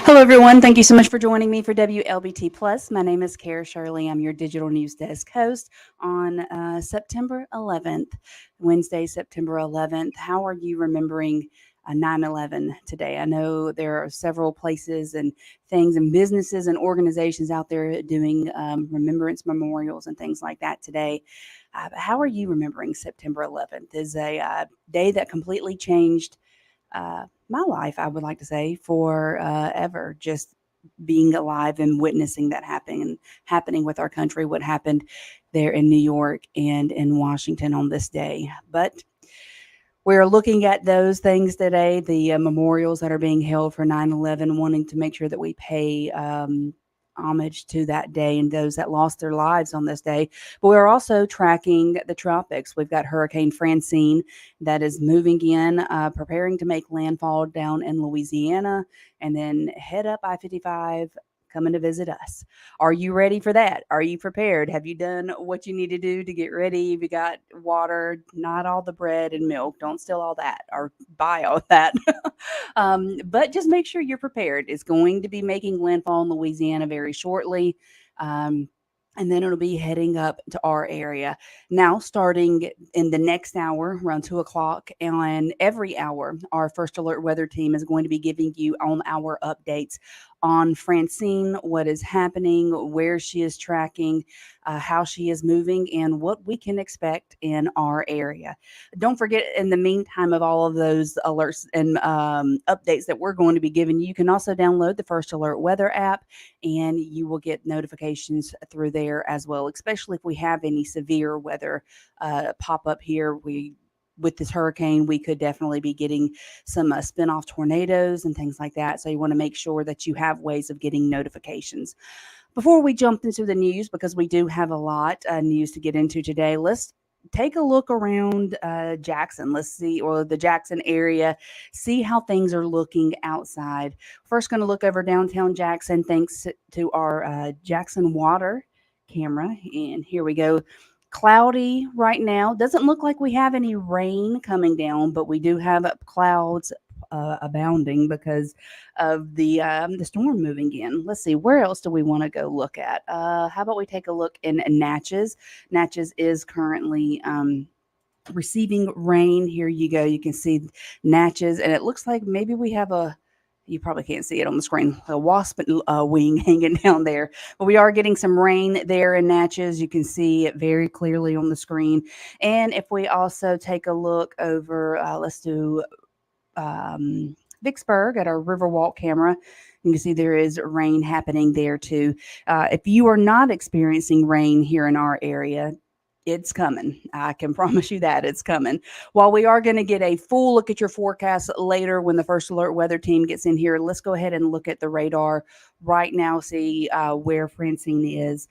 Hello, everyone. Thank you so much for joining me for Wlbt Plus. My name is Cara Shirley. I'm your digital news desk host on September 11th, Wednesday, September 11th. How are you remembering 9/11 today? I know there are several places and things and businesses and organizations out there doing remembrance memorials and things like that today. But how are you remembering September 11th? Is a day that completely changed my life, I would like to say, for ever. Just being alive and witnessing that happening with our country, what happened there in New York and in Washington on this day. But we're looking at those things today, the memorials that are being held for 9/11, wanting to make sure that we pay homage to that day and those that lost their lives on this day. But we're also tracking the tropics. We've got Hurricane Francine that is moving in, preparing to make landfall down in Louisiana and then head up I-55 coming to visit us. Are you ready for that? Are you prepared? Have you done what you need to do to get ready? Have you got water? Not all the bread and milk. Don't steal all that or buy all that. But just make sure you're prepared. It's going to be making landfall in Louisiana very shortly. And then it'll be heading up to our area. Now, starting in the next hour, around 2 o'clock, and every hour, our First Alert Weather team is going to be giving you on hour updates on Francine, what is happening, where she is tracking, how she is moving, and what we can expect in our area. Don't forget, in the meantime of all of those alerts and updates that we're going to be giving you, you can also download the First Alert Weather app, and you will get notifications through there as well, especially if we have any severe weather pop up here. With this hurricane, we could definitely be getting some spin-off tornadoes and things like that. So you want to make sure that you have ways of getting notifications. Before we jump into the news, because we do have a lot of news to get into today, let's take a look around Jackson. Let's see, or the Jackson area, see how things are looking outside. First, going to look over downtown Jackson, thanks to our Jackson water camera. And here we go. Cloudy right now. Doesn't look like we have any rain coming down, but we do have clouds abounding because of the storm moving in. Let's see, where else do we want to go look at? How about we take a look in Natchez? Natchez is currently receiving rain. Here you go. You can see Natchez, and it looks like maybe we have you probably can't see it on the screen, a wasp wing hanging down there. But we are getting some rain there in Natchez. You can see it very clearly on the screen. And if we also take a look over, let's do Vicksburg at our Riverwalk camera. You can see there is rain happening there too. If you are not experiencing rain here in our area, it's coming. I can promise you that it's coming. While we are going to get a full look at your forecast later when the First Alert Weather team gets in here, let's go ahead and look at the radar right now, see where Francine is.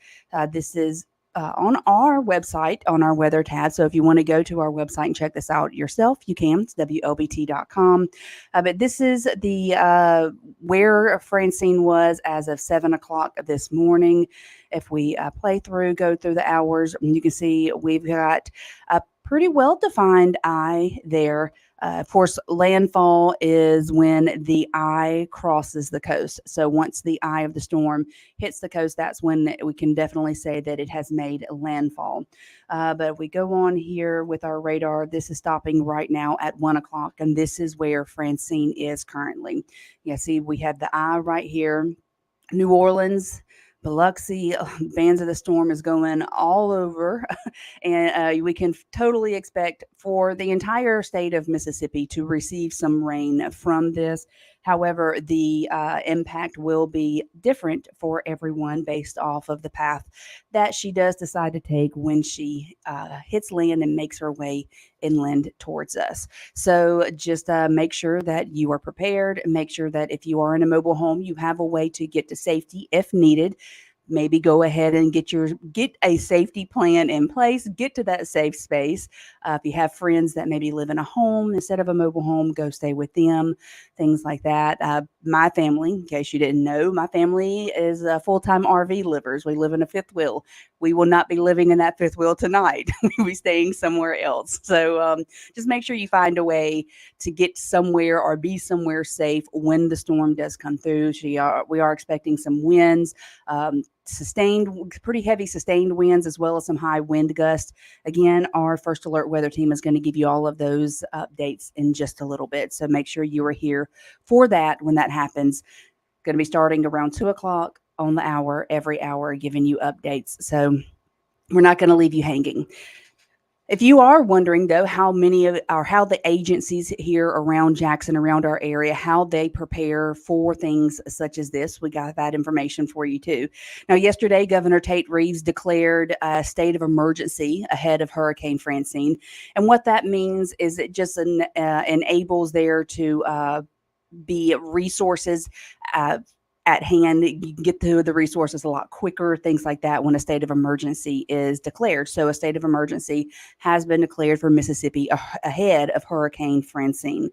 This is on our website, on our weather tab. So if you want to go to our website and check this out yourself, you can. It's WLBT.com. But this is the where Francine was as of 7 o'clock this morning. If we go through the hours, you can see we've got a pretty well-defined eye there Of course, landfall is when the eye crosses the coast. So once the eye of the storm hits the coast, that's when we can definitely say that it has made landfall. But if we go on here with our radar, this is stopping right now at 1 o'clock, and this is where Francine is currently. Yeah, see, we have the eye right here. New Orleans, Biloxi, Bands of the Storm is going all over, and we can totally expect for the entire state of Mississippi to receive some rain from this. However, the impact will be different for everyone based off of the path that she does decide to take when she hits land and makes her way inland towards us. So just make sure that you are prepared. Make sure that if you are in a mobile home, you have a way to get to safety if needed. Maybe go ahead and get a safety plan in place. Get to that safe space. If you have friends that maybe live in a home instead of a mobile home, go stay with them. Things like that. My family, in case you didn't know, my family is full-time RV livers. We live in a fifth wheel. We will not be living in that fifth wheel tonight. We'll be staying somewhere else. So just make sure you find a way to get somewhere or be somewhere safe when the storm does come through. We are expecting some winds, pretty heavy sustained winds, as well as some high wind gusts. Again, our first alert weather team is going to give you all of those updates in just a little bit. So make sure you are here for that when that happens. Going to be starting around 2 o'clock on the hour, every hour, giving you updates. So we're not going to leave you hanging. If you are wondering, though, how the agencies here around Jackson, around our area, how they prepare for things such as this, we got that information for you too. Now, yesterday, Governor Tate Reeves declared a state of emergency ahead of Hurricane Francine, and what that means is it just enables there to be resources at hand. You can get to the resources a lot quicker, things like that, when a state of emergency is declared. So a state of emergency has been declared for Mississippi ahead of Hurricane Francine.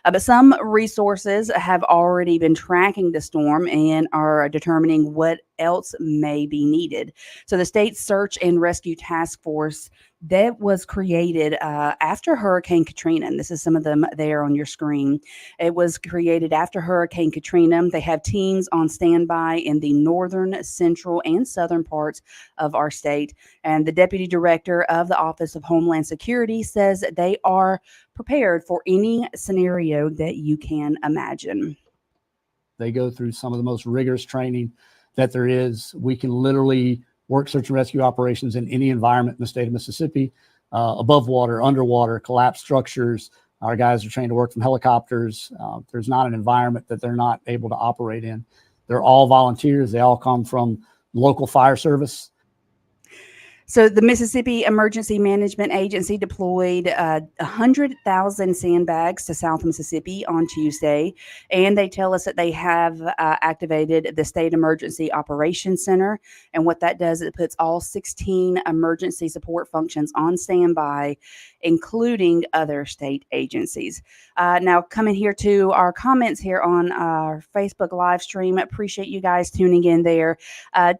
But some resources have already been tracking the storm and are determining what else may be needed. So the State Search and Rescue Task Force that was created after Hurricane Katrina, and this is some of them there on your screen. It was created after Hurricane Katrina. They have teams on standby in the northern, central, and southern parts of our state. And the deputy director of the Office of Homeland Security says that they are prepared for any scenario that you can imagine. They go through some of the most rigorous training that there is. We can literally work search and rescue operations in any environment in the state of Mississippi, above water, underwater, collapsed structures. Our guys are trained to work from helicopters. There's not an environment that they're not able to operate in. They're all volunteers. They all come from local fire service. So the Mississippi Emergency Management Agency deployed 100,000 sandbags to South Mississippi on Tuesday, and they tell us that they have activated the State Emergency Operations Center. And what that does, it puts all 16 emergency support functions on standby, including other state agencies. Now, coming here to our comments here on our Facebook live stream, appreciate you guys tuning in there.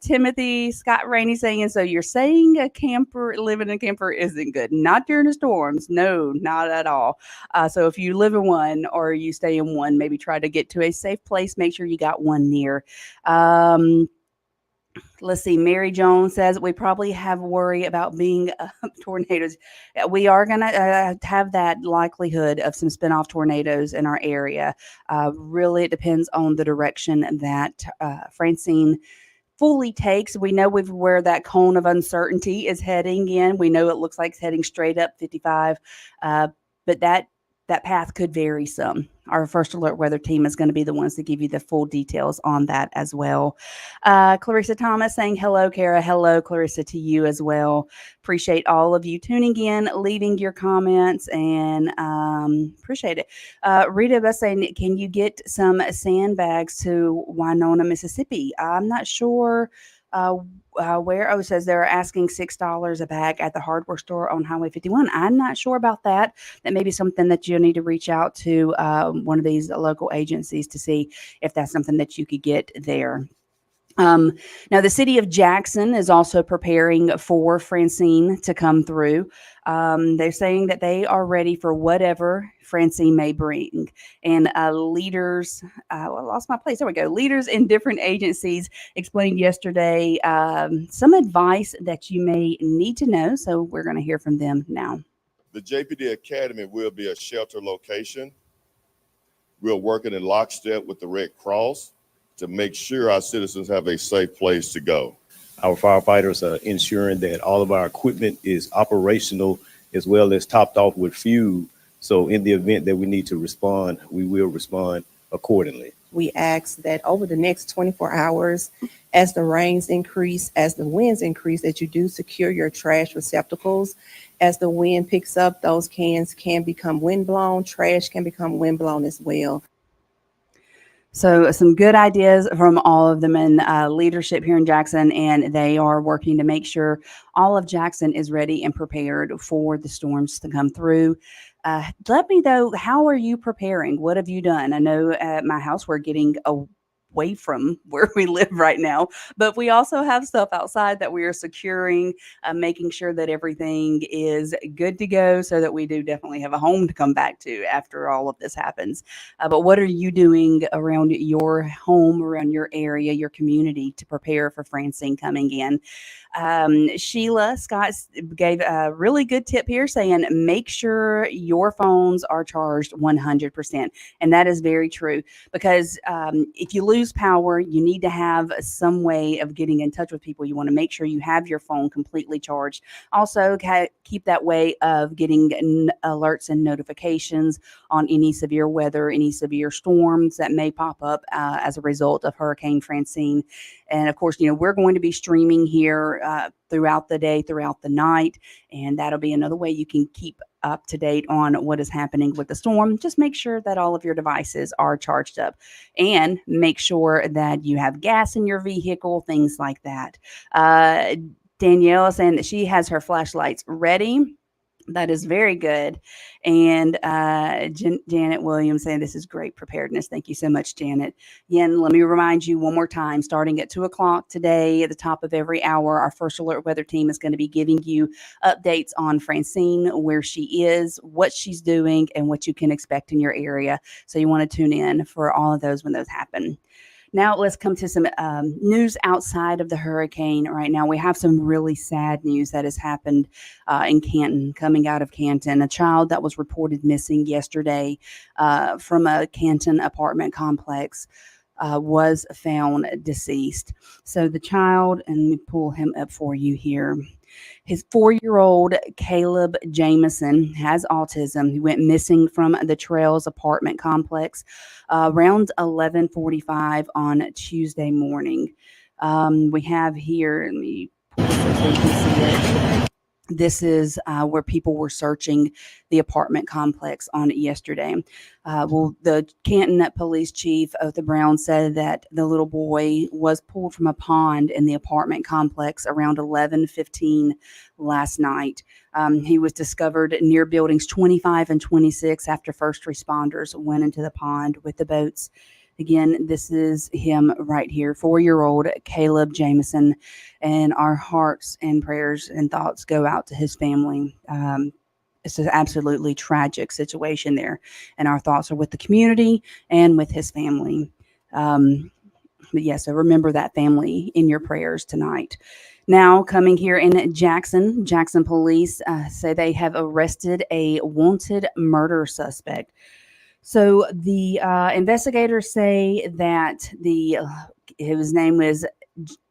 Timothy Scott Rainey saying, so you're saying living in a camper isn't good? Not during the storms. No, not at all. So if you live in one or you stay in one, maybe try to get to a safe place. Make sure you got one near. Let's see. Mary Jones says we probably have worry about being tornadoes. We are going to have that likelihood of some spin-off tornadoes in our area. Really, it depends on the direction that Francine fully takes. We know where that cone of uncertainty is heading in. We know it looks like it's heading straight up 55, but that path could vary some. Our first alert weather team is going to be the ones to give you the full details on that as well. Clarissa Thomas saying, hello, Cara. Hello, Clarissa, to you as well. Appreciate all of you tuning in, leaving your comments, and appreciate it. Rita was saying, can you get some sandbags to Winona, Mississippi? I'm not sure where. It says they're asking $6 a bag at the hardware store on Highway 51. I'm not sure about that. That may be something that you'll need to reach out to one of these local agencies to see if that's something that you could get there. Now, the city of Jackson is also preparing for Francine to come through. They're saying that they are ready for whatever Francine may bring. And leaders, I lost my place. There we go. Leaders in different agencies explained yesterday some advice that you may need to know. So we're going to hear from them now. The JPD Academy will be a shelter location. We're working in lockstep with the Red Cross to make sure our citizens have a safe place to go. Our firefighters are ensuring that all of our equipment is operational as well as topped off with fuel. So in the event that we need to respond, we will respond accordingly. We ask that over the next 24 hours, as the rains increase, as the winds increase, that you do secure your trash receptacles. As the wind picks up, those cans can become windblown. Trash can become windblown as well. So some good ideas from all of them in leadership here in Jackson, and they are working to make sure all of Jackson is ready and prepared for the storms to come through. Let me know, how are you preparing? What have you done? I know at my house we're getting away from where we live right now, but we also have stuff outside that we are securing, making sure that everything is good to go so that we do definitely have a home to come back to after all of this happens. But what are you doing around your home, around your area, your community to prepare for Francine coming in? Sheila Scott gave a really good tip here saying, make sure your phones are charged 100%. And that is very true, because if you lose power, you need to have some way of getting in touch with people. You want to make sure you have your phone completely charged. Also, keep that way of getting alerts and notifications on any severe weather, any severe storms that may pop up as a result of Hurricane Francine. And of course, we're going to be streaming here throughout the day, throughout the night, and that'll be another way you can keep up to date on what is happening with the storm. Just make sure that all of your devices are charged up, and make sure that you have gas in your vehicle, things like that. Danielle is saying that she has her flashlights ready. That is very good. And Janet Williams saying this is great preparedness. Thank you so much, Janet. Again, let me remind you one more time, starting at 2:00 today, at the top of every hour, our First Alert Weather Team is going to be giving you updates on Francine, where she is, what she's doing, and what you can expect in your area. So you want to tune in for all of those when those happen. Now let's come to some news outside of the hurricane. Right now, we have some really sad news that has happened in Canton, coming out of Canton. A child that was reported missing yesterday from a Canton apartment complex was found deceased. So the child, and let me pull him up for you here. His 4-year-old Caleb Jameson has autism. He went missing from the Trails apartment complex around 11:45 on Tuesday morning. We have here, let me pull this up so you can see it. This is where people were searching the apartment complex on yesterday. Well, the Canton police chief, Otha Brown, said that the little boy was pulled from a pond in the apartment complex around 11:15 last night. He was discovered near buildings 25 and 26 after first responders went into the pond with the boats. Again, this is him right here, 4-year-old Caleb Jameson, and our hearts and prayers and thoughts go out to his family. It's an absolutely tragic situation there, and our thoughts are with the community and with his family. But yeah, so remember that family in your prayers tonight. Now, coming here in Jackson police say they have arrested a wanted murder suspect. So the investigators say that his name was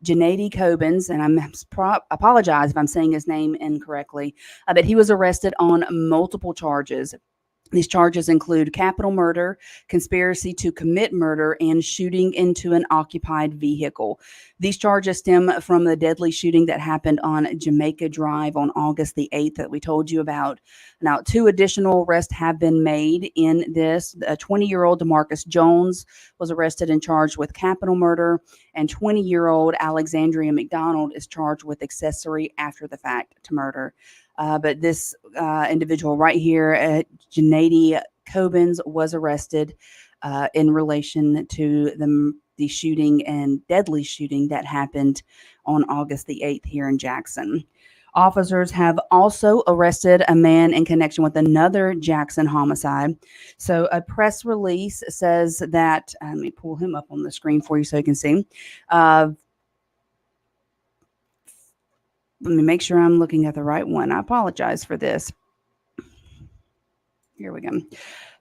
Janady Cobins, and I apologize if I'm saying his name incorrectly, but he was arrested on multiple charges. These charges include capital murder, conspiracy to commit murder, and shooting into an occupied vehicle. These charges stem from the deadly shooting that happened on Jamaica Drive on August the 8th that we told you about. Now, 2 additional arrests have been made in this. A 20-year-old DeMarcus Jones was arrested and charged with capital murder, and 20-year-old Alexandria McDonald is charged with accessory after the fact to murder. But this individual right here, Janady Cobins, was arrested in relation to the shooting and deadly shooting that happened on August the 8th here in Jackson. Officers have also arrested a man in connection with another Jackson homicide. So a press release says that, let me pull him up on the screen for you so you can see. Let me make sure I'm looking at the right one. I apologize for this. Here we go.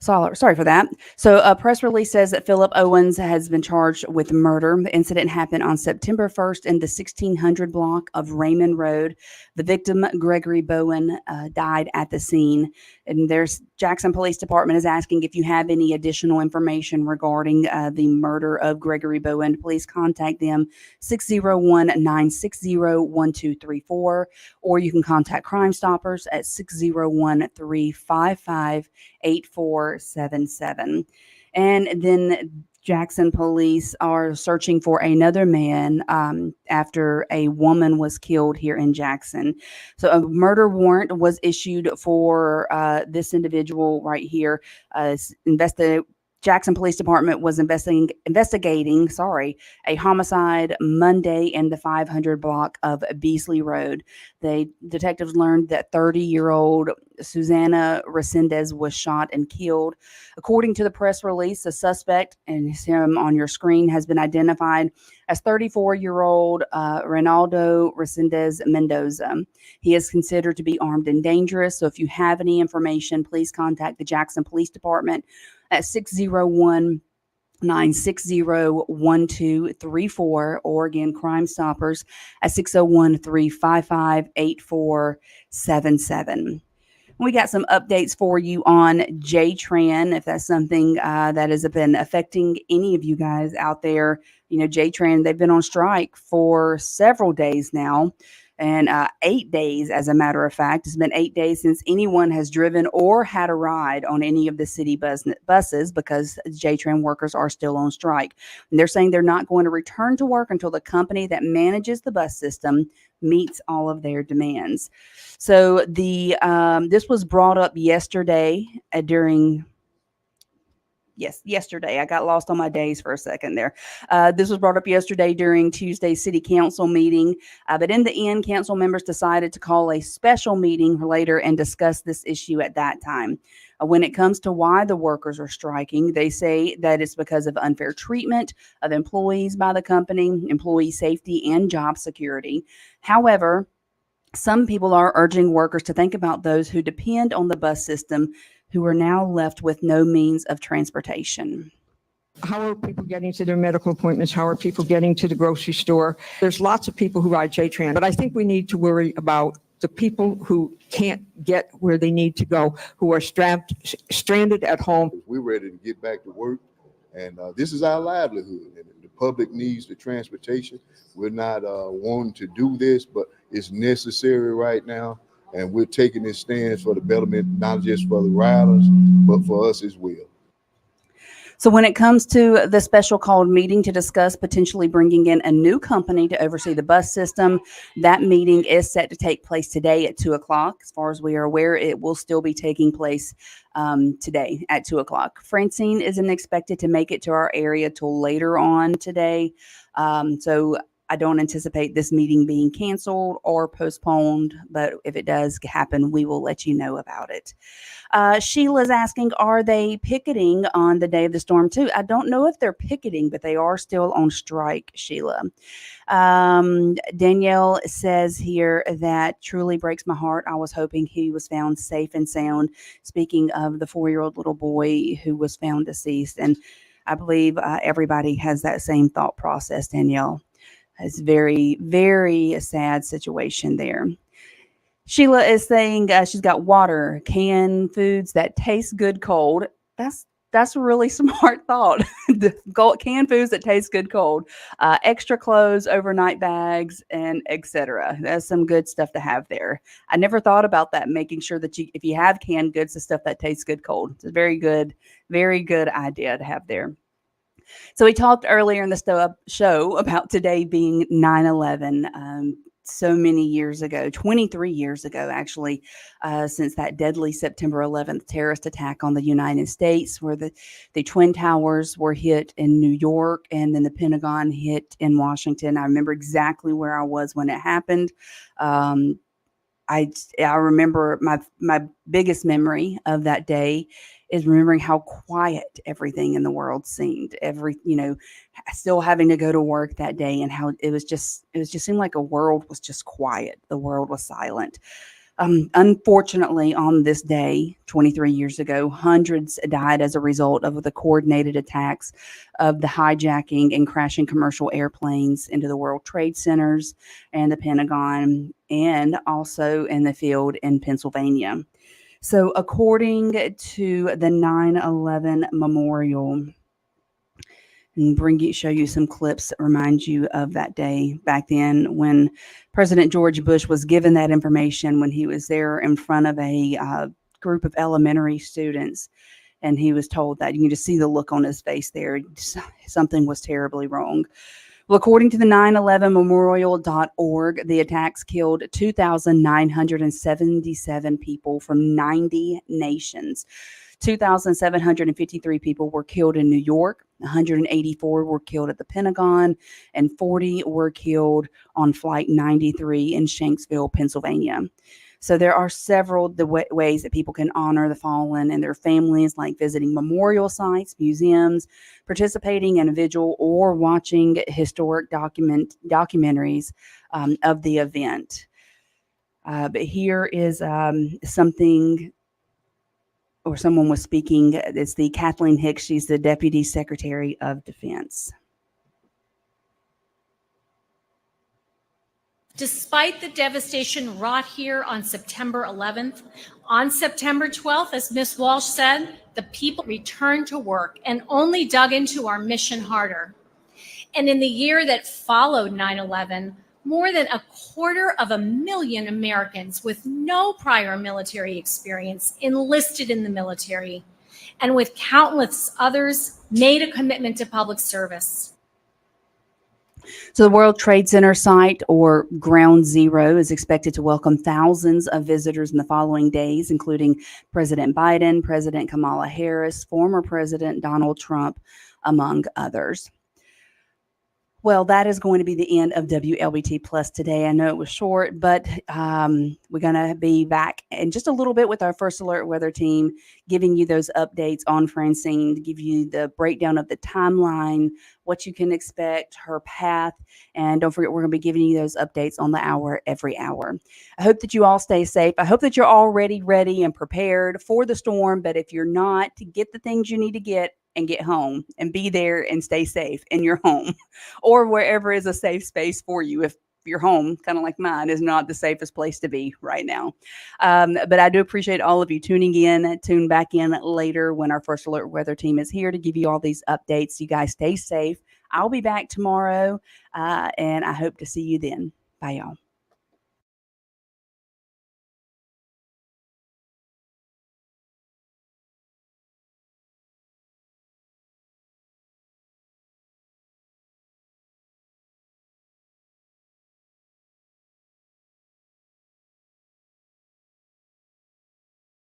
Sorry for that. So a press release says that Philip Owens has been charged with murder. The incident happened on September 1st in the 1600 block of Raymond Road. The victim, Gregory Bowen, died at the scene. And there's Jackson Police Department is asking if you have any additional information regarding the murder of Gregory Bowen. Please contact them 601-960-1234, or you can contact Crime Stoppers at 601-355-8477. And then Jackson police are searching for another man after a woman was killed here in Jackson. So a murder warrant was issued for this individual right here. Jackson Police Department was investigating a homicide Monday in the 500 block of Beasley Road. The detectives learned that 30-year-old Susanna Resendez was shot and killed. According to the press release, the suspect, and him on your screen, has been identified as 34-year-old Reynaldo Resendez Mendoza. He is considered to be armed and dangerous. So if you have any information, please contact the Jackson Police Department at 601-960-1234, or again, Crime Stoppers at 601-355-8477. We got some updates for you on JTRAN, if that's something that has been affecting any of you guys out there. You know, JTRAN, they've been on strike for several days now. And 8 days, as a matter of fact. It's been 8 days since anyone has driven or had a ride on any of the city buses, because JTRAN workers are still on strike. And they're saying they're not going to return to work until the company that manages the bus system meets all of their demands. So this was brought up yesterday yesterday. I got lost on my days for a second there. This was brought up yesterday during Tuesday's city council meeting. But in the end, council members decided to call a special meeting later and discuss this issue at that time. When it comes to why the workers are striking, they say that it's because of unfair treatment of employees by the company, employee safety, and job security. However, some people are urging workers to think about those who depend on the bus system, who are now left with no means of transportation. How are people getting to their medical appointments? How are people getting to the grocery store? There's lots of people who ride JTRAN, but I think we need to worry about the people who can't get where they need to go, who are stranded at home. We're ready to get back to work, and this is our livelihood. And the public needs the transportation. We're not wanting to do this, but it's necessary right now. And we're taking this stance for the betterment, not just for the riders, but for us as well. So when it comes to the special called meeting to discuss potentially bringing in a new company to oversee the bus system, that meeting is set to take place today at 2:00. As far as we are aware, it will still be taking place today at 2:00. Francine isn't expected to make it to our area till later on today. So I don't anticipate this meeting being canceled or postponed, but if it does happen, we will let you know about it. Sheila's asking, are they picketing on the day of the storm too? I don't know if they're picketing, but they are still on strike, Sheila. Danielle says here that truly breaks my heart. I was hoping he was found safe and sound. Speaking of the 4-year-old little boy who was found deceased. And I believe everybody has that same thought process, Danielle. It's very, very sad situation there. Sheila is saying she's got water, canned foods that taste good cold. That's a really smart thought. Canned foods that taste good cold, extra clothes, overnight bags, and etc. That's some good stuff to have there. I never thought about that, making sure that if you have canned goods, the stuff that tastes good cold. It's a very good idea to have there. So we talked earlier in the show about today being 9/11. so many years ago, 23 years ago, actually, since that deadly September 11th terrorist attack on the United States, where the Twin Towers were hit in New York and then the Pentagon hit in Washington. I remember exactly where I was when it happened. I remember my biggest memory of that day is remembering how quiet everything in the world seemed. Still having to go to work that day, and how it just seemed like a world was just quiet. The world was silent. Unfortunately, on this day, 23 years ago, hundreds died as a result of the coordinated attacks of the hijacking and crashing commercial airplanes into the World Trade Centers and the Pentagon, and also in the field in Pennsylvania. So according to the 9/11 memorial, and show you some clips that remind you of that day back then when President George Bush was given that information, when he was there in front of a group of elementary students, and he was told that. You can just see the look on his face there. Something was terribly wrong. Well, according to the 9/11memorial.org, the attacks killed 2,977 people from 90 nations. 2,753 people were killed in New York, 184 were killed at the Pentagon, and 40 were killed on Flight 93 in Shanksville, Pennsylvania. So there are several ways that people can honor the fallen and their families, like visiting memorial sites, museums, participating in a vigil, or watching historic documentaries of the event. But here is something, or someone was speaking. It's the Kathleen Hicks. She's the Deputy Secretary of Defense. Despite the devastation wrought here on September 11th, on September 12th, as Ms. Walsh said, the people returned to work and only dug into our mission harder. And in the year that followed 9/11, more than 250,000 Americans with no prior military experience enlisted in the military, and with countless others made a commitment to public service. So the World Trade Center site, or Ground Zero, is expected to welcome thousands of visitors in the following days, including President Biden, President Kamala Harris, former President Donald Trump, among others. Well, that is going to be the end of WLBT Plus today. I know it was short, but we're going to be back in just a little bit with our First Alert Weather team, giving you those updates on Francine, to give you the breakdown of the timeline, what you can expect, her path. And don't forget, we're going to be giving you those updates on the hour every hour. I hope that you all stay safe. I hope that you're already ready and prepared for the storm. But if you're not, to get the things you need to get and get home and be there and stay safe in your home or wherever is a safe space for you. If your home, kind of like mine, is not the safest place to be right now. But I do appreciate all of you tuning in. Tune back in later when our First Alert Weather team is here to give you all these updates. You guys stay safe. I'll be back tomorrow, and I hope to see you then. Bye, y'all.